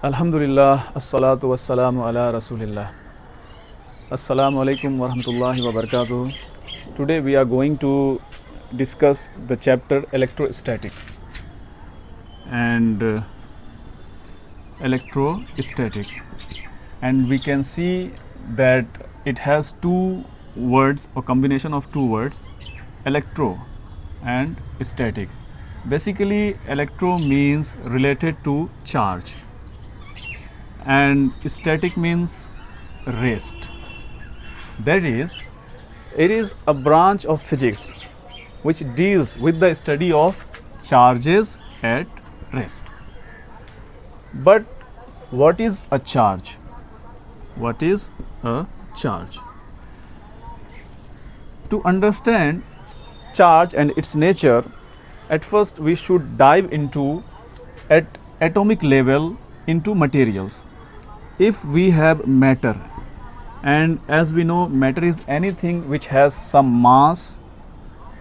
Alhamdulillah, assalatu wassalamu ala rasulillah. Assalamu alaikum wa rahmatullahi wa barakatuh. Today we are going to discuss the chapter electrostatic and electrostatic, and we can see that it has two words or combination of two words, electro and static. Basically, electro means related to charge and static means rest. That is, it is a branch of physics which deals with the study of charges at rest. But what is a charge? What is a charge? To understand charge and its nature, at first we should dive into at atomic level into materials. If we have matter, and as we know, matter is anything which has some mass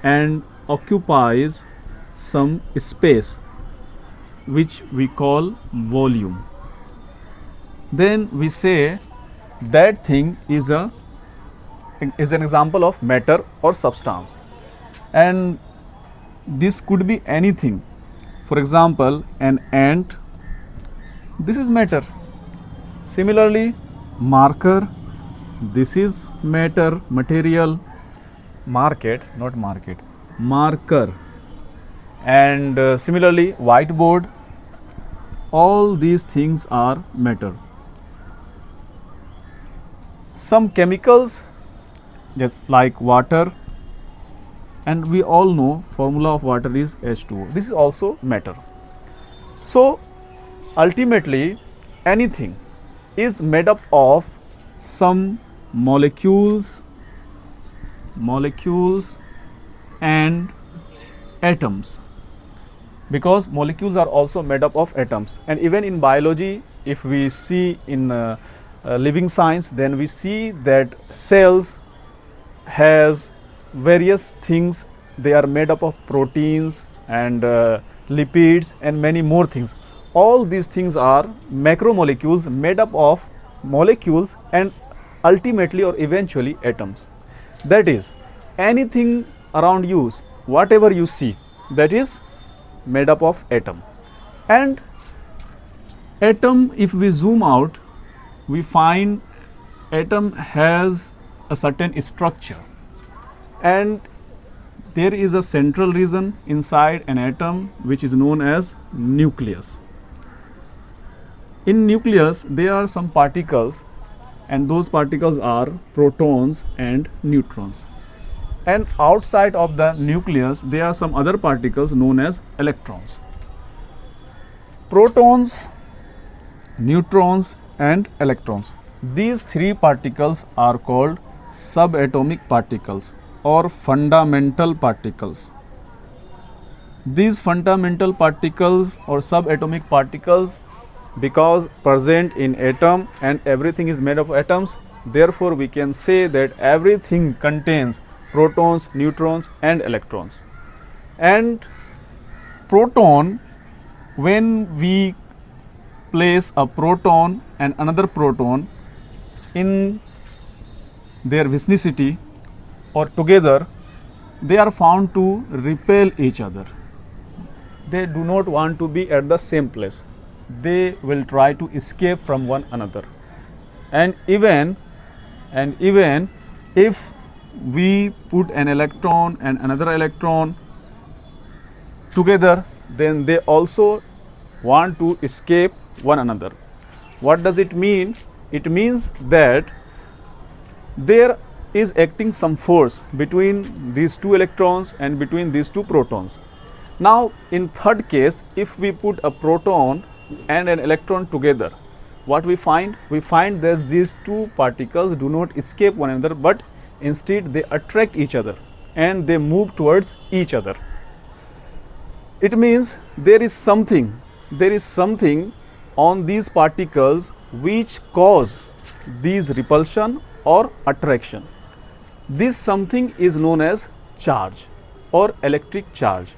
and occupies some space which we call volume, then we say that thing is an example of matter or substance, and this could be anything. For example, an ant, this is matter. Similarly, marker, this is matter, material. Market, not market, marker. And similarly, whiteboard, all these things are matter. Some chemicals, just like water, and we all know formula of water is H2O. This is also matter. So ultimately, anything is made up of some molecules and atoms, because molecules are also made up of atoms. And even in biology, if we see in living science, then we see that cells has various things. They are made up of proteins and lipids and many more things. All these things are macromolecules made up of molecules and ultimately or eventually atoms. That is, anything around you, whatever you see, that is made up of atom. And atom, if we zoom out, we find atom has a certain structure, and there is a central region inside an atom which is known as nucleus. In nucleus, there are some particles, and those particles are protons and neutrons. And outside of the nucleus, there are some other particles known as electrons. Protons, neutrons and electrons. These three particles are called subatomic particles or fundamental particles. These fundamental particles or subatomic particles, because present in atom and everything is made of atoms, therefore we can say that everything contains protons, neutrons and electrons. And proton, when we place a proton and another proton in their vicinity or together, they are found to repel each other. They do not want to be at the same place. They will try to escape from one another. And even if we put an electron and another electron together, then they also want to escape one another. What does it mean? It means that there is acting some force between these two electrons and between these two protons. Now, in third case, if we put a proton and an electron together, what we find? We find that these two particles do not escape one another, but instead they attract each other and they move towards each other. It means there is something on these particles which cause these repulsion or attraction. This something is known as charge or electric charge.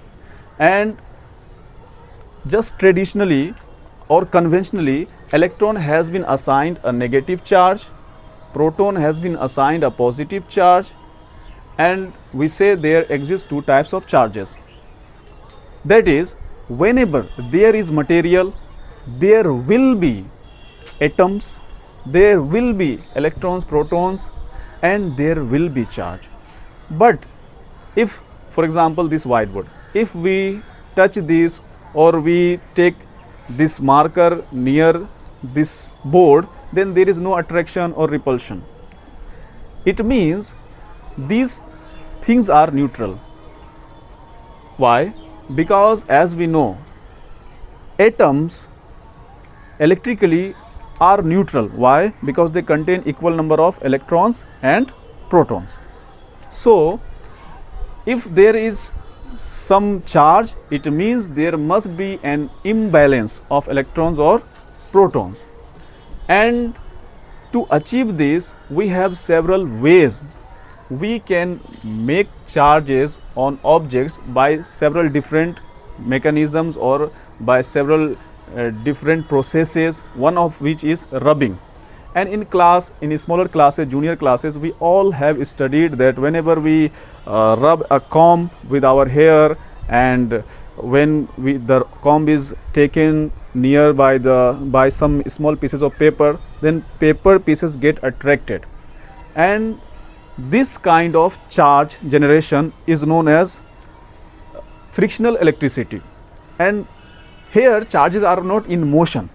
And just traditionally, or conventionally, electron has been assigned a negative charge, proton has been assigned a positive charge, and we say there exist two types of charges. That is, whenever there is material, there will be atoms, there will be electrons, protons, and there will be charge. But if, for example, this whiteboard, if we touch this or we take this marker near this board, then there is no attraction or repulsion. It means these things are neutral. Why? Because as we know, atoms electrically are neutral. Why? Because they contain equal number of electrons and protons. So if there is some charge, it means there must be an imbalance of electrons or protons. And to achieve this, we have several ways. We can make charges on objects by several different mechanisms or by several different processes, one of which is rubbing. And in class, in smaller classes, junior classes, we all have studied that whenever we rub a comb with our hair, and when the comb is taken near by some small pieces of paper, then paper pieces get attracted, and this kind of charge generation is known as frictional electricity. And here charges are not in motion.